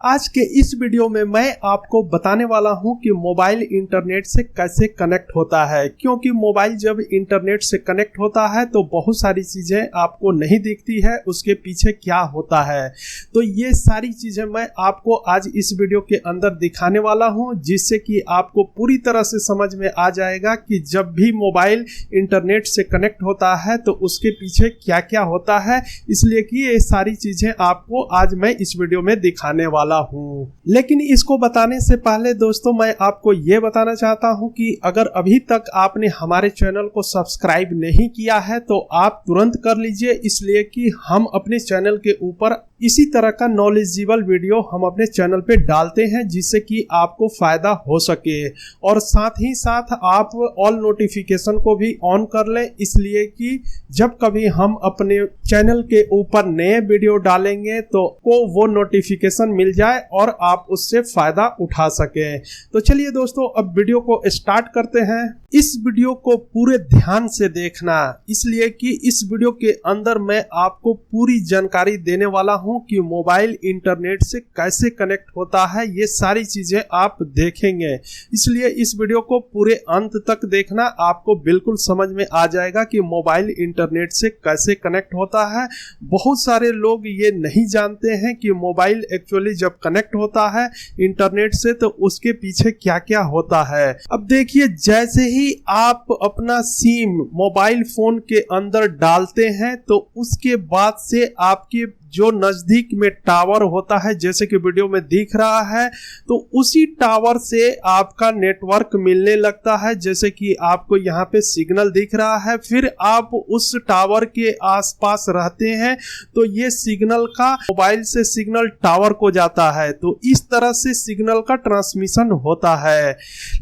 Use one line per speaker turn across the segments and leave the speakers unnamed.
आज के इस वीडियो में मैं आपको बताने वाला हूं कि मोबाइल इंटरनेट से कैसे कनेक्ट होता है, क्योंकि मोबाइल जब इंटरनेट से कनेक्ट होता है तो बहुत सारी चीज़ें आपको नहीं दिखती है, उसके पीछे क्या होता है। तो ये सारी चीज़ें मैं आपको आज इस वीडियो के अंदर दिखाने वाला हूं, जिससे कि आपको पूरी तरह से समझ में आ जाएगा कि जब भी मोबाइल इंटरनेट से कनेक्ट होता है तो उसके पीछे क्या क्या होता है। इसलिए कि ये सारी चीज़ें आपको आज मैं इस वीडियो में दिखाने वाला हूं। लेकिन इसको बताने से पहले दोस्तों मैं आपको ये बताना चाहता हूं कि अगर अभी तक आपने हमारे चैनल को सब्सक्राइब नहीं किया है तो आप तुरंत कर लीजिए, इसलिए कि हम अपने चैनल के ऊपर इसी तरह का नॉलेजेबल वीडियो हम अपने चैनल पे डालते हैं, जिससे कि आपको फायदा हो सके। और साथ ही साथ आप ऑल नोटिफिकेशन को भी ऑन कर लें, इसलिए कि जब कभी हम अपने चैनल के ऊपर नए वीडियो डालेंगे तो को वो नोटिफिकेशन मिल जाए और आप उससे फायदा उठा सके। तो चलिए दोस्तों अब वीडियो को स्टार्ट करते हैं। इस वीडियो को पूरे ध्यान से देखना, इसलिए कि इस वीडियो के अंदर मैं आपको पूरी जानकारी देने वाला हूं कि मोबाइल इंटरनेट से कैसे कनेक्ट होता है। ये सारी चीजें आप देखेंगे, इसलिए इस वीडियो को पूरे अंत तक देखना, आपको बिल्कुल समझ में आ जाएगा कि मोबाइल इंटरनेट से कैसे कनेक्ट होता है। बहुत सारे लोग ये नहीं जानते हैं कि मोबाइल एक्चुअली जब कनेक्ट होता है इंटरनेट से तो उसके पीछे क्या क्या होता है। अब देखिए, जैसे ही आप अपना सिम मोबाइल फोन के अंदर डालते हैं तो उसके बाद से आपके जो नजदीक में टावर होता है, जैसे कि वीडियो में दिख रहा है, तो उसी टावर से आपका नेटवर्क मिलने लगता है। जैसे कि आपको यहाँ पे सिग्नल दिख रहा है, फिर आप उस टावर के आसपास रहते हैं तो ये सिग्नल का मोबाइल से सिग्नल टावर को जाता है, तो इस तरह से सिग्नल का ट्रांसमिशन होता है।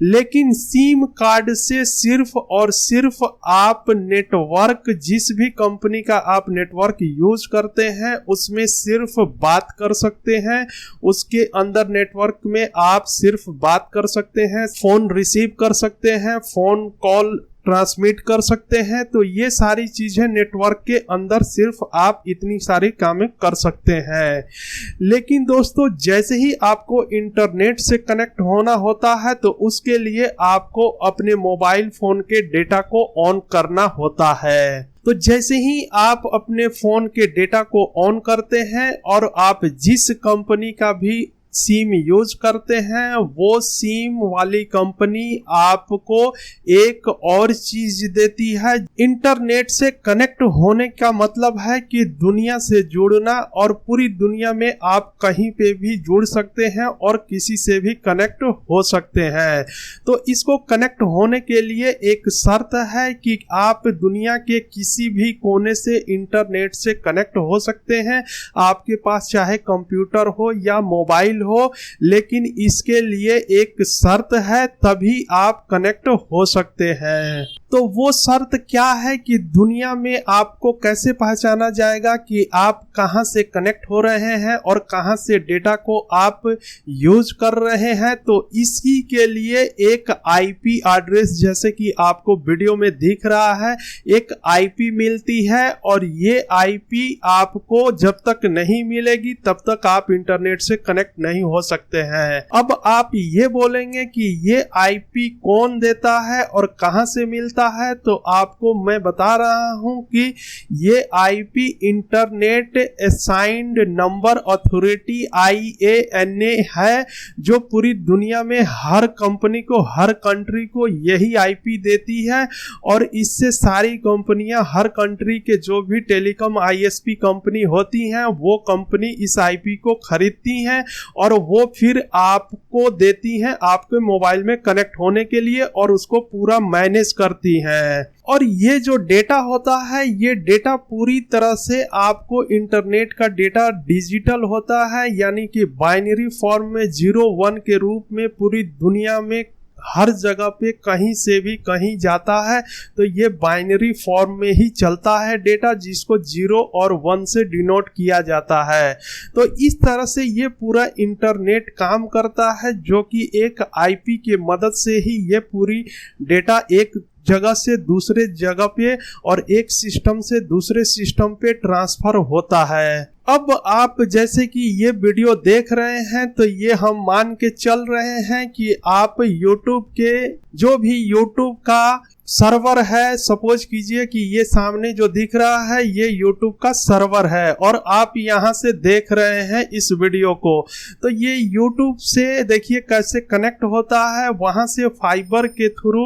लेकिन सिम कार्ड से सिर्फ और सिर्फ आप नेटवर्क, जिस भी कंपनी का आप नेटवर्क यूज करते हैं उसमें सिर्फ बात कर सकते हैं। उसके अंदर नेटवर्क में आप सिर्फ बात कर सकते हैं, फोन रिसीव कर सकते हैं, फोन कॉल ट्रांसमिट कर सकते हैं। तो ये सारी चीजें नेटवर्क के अंदर सिर्फ आप इतनी सारी कामें कर सकते हैं। लेकिन दोस्तों जैसे ही आपको इंटरनेट से कनेक्ट होना होता है तो उसके लिए आपको अपने मोबाइल फोन के डेटा को ऑन करना होता है। तो जैसे ही आप अपने फोन के डेटा को ऑन करते हैं और आप जिस कंपनी का भी सिम यूज करते हैं वो सिम वाली कंपनी आपको एक और चीज देती है। इंटरनेट से कनेक्ट होने का मतलब है कि दुनिया से जुड़ना, और पूरी दुनिया में आप कहीं पे भी जुड़ सकते हैं और किसी से भी कनेक्ट हो सकते हैं। तो इसको कनेक्ट होने के लिए एक शर्त है कि आप दुनिया के किसी भी कोने से इंटरनेट से कनेक्ट हो सकते हैं, आपके पास चाहे कंप्यूटर हो या मोबाइल हो। लेकिन इसके लिए एक शर्त है, तभी आप कनेक्ट हो सकते हैं। तो वो शर्त क्या है कि दुनिया में आपको कैसे पहचाना जाएगा कि आप कहां से कनेक्ट हो रहे हैं और कहां से डेटा को आप यूज कर रहे हैं। तो इसी के लिए एक आईपी एड्रेस, जैसे कि आपको वीडियो में दिख रहा है, एक आईपी मिलती है, और ये आईपी आपको जब तक नहीं मिलेगी तब तक आप इंटरनेट से कनेक्ट नहीं हो सकते हैं। अब आप ये बोलेंगे कि ये आईपी कौन देता है और कहां से मिलता है, तो आपको मैं बता रहा हूं कि ये IP internet assigned number authority IANA है, जो पूरी दुनिया में हर कंपनी को, हर कंट्री को यही आईपी देती है। और इससे सारी कंपनियां, हर कंट्री के जो भी टेलीकॉम ISP कंपनी होती हैं वो कंपनी इस आईपी को खरीदती हैं और वो फिर आपको देती हैं आपके मोबाइल में कनेक्ट होने के लिए, और उसको पूरा मैनेज करती है। और ये जो डेटा होता है, ये डेटा पूरी तरह से आपको इंटरनेट का डेटा डिजिटल होता है, यानी कि बाइनरी फॉर्म में 0-1 के रूप में पूरी दुनिया में हर जगह पे कहीं से भी कहीं जाता है तो ये बाइनरी फॉर्म में ही चलता है डेटा, जिसको 0 और 1 से डिनोट किया जाता है। तो इस तरह से ये पूरा इंटरनेट काम करता है, जो कि एक आईपी के मदद से ही ये पूरी डेटा एक जगह से दूसरे जगह पे और एक सिस्टम से दूसरे सिस्टम पे ट्रांसफर होता है। अब आप जैसे कि ये वीडियो देख रहे हैं तो ये हम मान के चल रहे हैं कि आप YouTube के जो भी YouTube का सर्वर है, सपोज कीजिए कि ये सामने जो दिख रहा है ये YouTube का सर्वर है और आप यहाँ से देख रहे हैं इस वीडियो को। तो ये YouTube से देखिए कैसे कनेक्ट होता है, वहाँ से फाइबर के थ्रू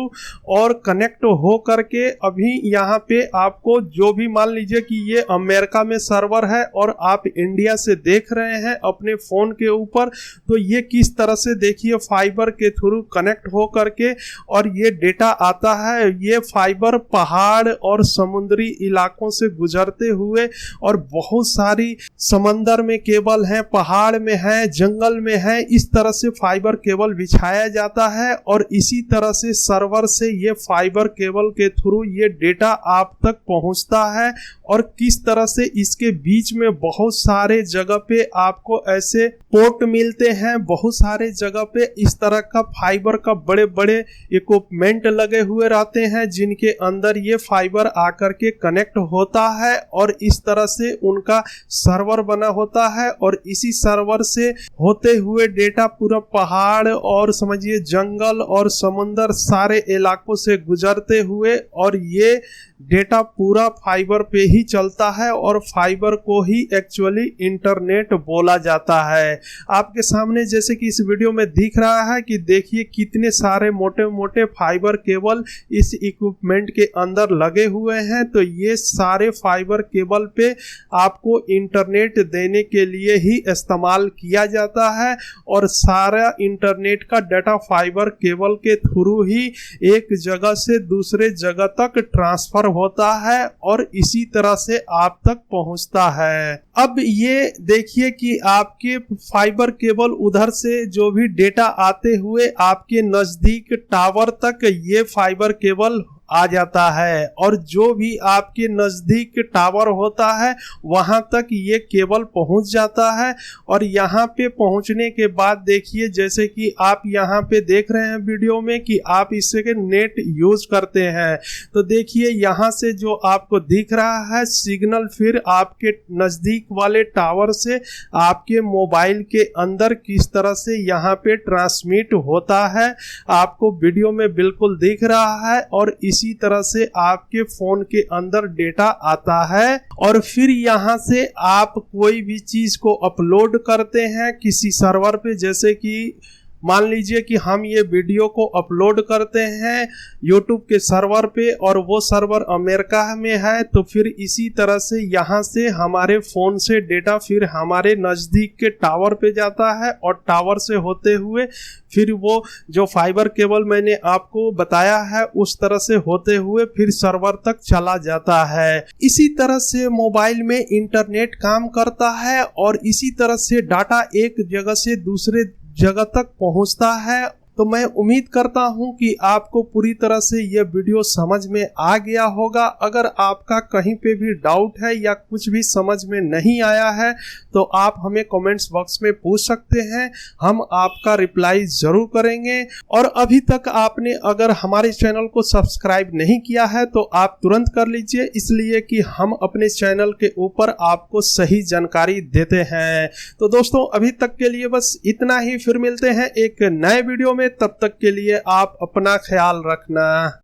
और कनेक्ट हो करके अभी यहाँ पे आपको जो भी मान लीजिए कि ये अमेरिका में सर्वर है और आप इंडिया से देख रहे हैं अपने फ़ोन के ऊपर, तो ये किस तरह से देखिए फाइबर के थ्रू कनेक्ट हो करके और ये डेटा आता है। ये फाइबर पहाड़ और समुद्री इलाकों से गुजरते हुए और बहुत सारी समंदर में केबल है, पहाड़ में है, जंगल में है, इस तरह से फाइबर केबल बिछाया जाता है और इसी तरह से सर्वर से ये फाइबर केबल के थ्रू ये डेटा आप तक पहुंचता है। और किस तरह से इसके बीच में बहुत सारे जगह पे आपको ऐसे पोर्ट मिलते हैं, बहुत सारे जगह पे इस तरह का फाइबर का बड़े बड़े इक्विपमेंट लगे हुए रहते हैं जिनके अंदर ये फाइबर आकर के कनेक्ट होता है और इस तरह से उनका सर्वर बना होता है और इसी सर्वर से होते हुए डेटा पूरा पहाड़ और समझिए जंगल और समुंदर सारे इलाकों से गुजरते हुए और ये डेटा पूरा फाइबर पे ही चलता है और फाइबर को ही एक्चुअली इंटरनेट बोला जाता है। आपके सामने जैसे कि इस वीडियो में दिख रहा है कि देखिए कितने सारे मोटे मोटे फाइबर केबल इस इक्विपमेंट के अंदर लगे हुए हैं। तो ये सारे फाइबर केबल पे आपको इंटरनेट देने के लिए ही इस्तेमाल किया जाता है और सारा इंटरनेट का डाटा फाइबर केबल के थ्रू ही एक जगह से दूसरे जगह तक ट्रांसफर होता है और इसी तरह से आप तक पहुंचता है। अब ये देखिए कि आपके फाइबर केबल उधर से जो भी डेटा आते हुए आपके नजदीक टावर तक ये फाइबर केबल आ जाता है और जो भी आपके नज़दीक टावर होता है वहां तक ये केबल पहुंच जाता है। और यहाँ पे पहुंचने के बाद देखिए जैसे कि आप यहाँ पे देख रहे हैं वीडियो में कि आप इससे के नेट यूज करते हैं, तो देखिए यहाँ से जो आपको दिख रहा है सिग्नल फिर आपके नज़दीक वाले टावर से आपके मोबाइल के अंदर किस तरह से यहाँ पे ट्रांसमिट होता है आपको वीडियो में बिल्कुल दिख रहा है और इसी तरह से आपके फोन के अंदर डेटा आता है और फिर यहाँ से आप कोई भी चीज को अपलोड करते हैं किसी सर्वर पे। जैसे कि मान लीजिए कि हम ये वीडियो को अपलोड करते हैं YouTube के सर्वर पे और वो सर्वर अमेरिका में है, तो फिर इसी तरह से यहाँ से हमारे फ़ोन से डेटा फिर हमारे नज़दीक के टावर पे जाता है और टावर से होते हुए फिर वो जो फाइबर केबल मैंने आपको बताया है उस तरह से होते हुए फिर सर्वर तक चला जाता है। इसी तरह से मोबाइल में इंटरनेट काम करता है और इसी तरह से डाटा एक जगह से दूसरे जगह तक पहुंचता है। तो मैं उम्मीद करता हूं कि आपको पूरी तरह से यह वीडियो समझ में आ गया होगा। अगर आपका कहीं पे भी डाउट है या कुछ भी समझ में नहीं आया है तो आप हमें कमेंट्स बॉक्स में पूछ सकते हैं, हम आपका रिप्लाई जरूर करेंगे। और अभी तक आपने अगर हमारे चैनल को सब्सक्राइब नहीं किया है तो आप तुरंत कर लीजिए, इसलिए कि हम अपने चैनल के ऊपर आपको सही जानकारी देते हैं। तो दोस्तों अभी तक के लिए बस इतना ही, फिर मिलते हैं एक नए वीडियो में। तब तक के लिए आप अपना ख्याल रखना।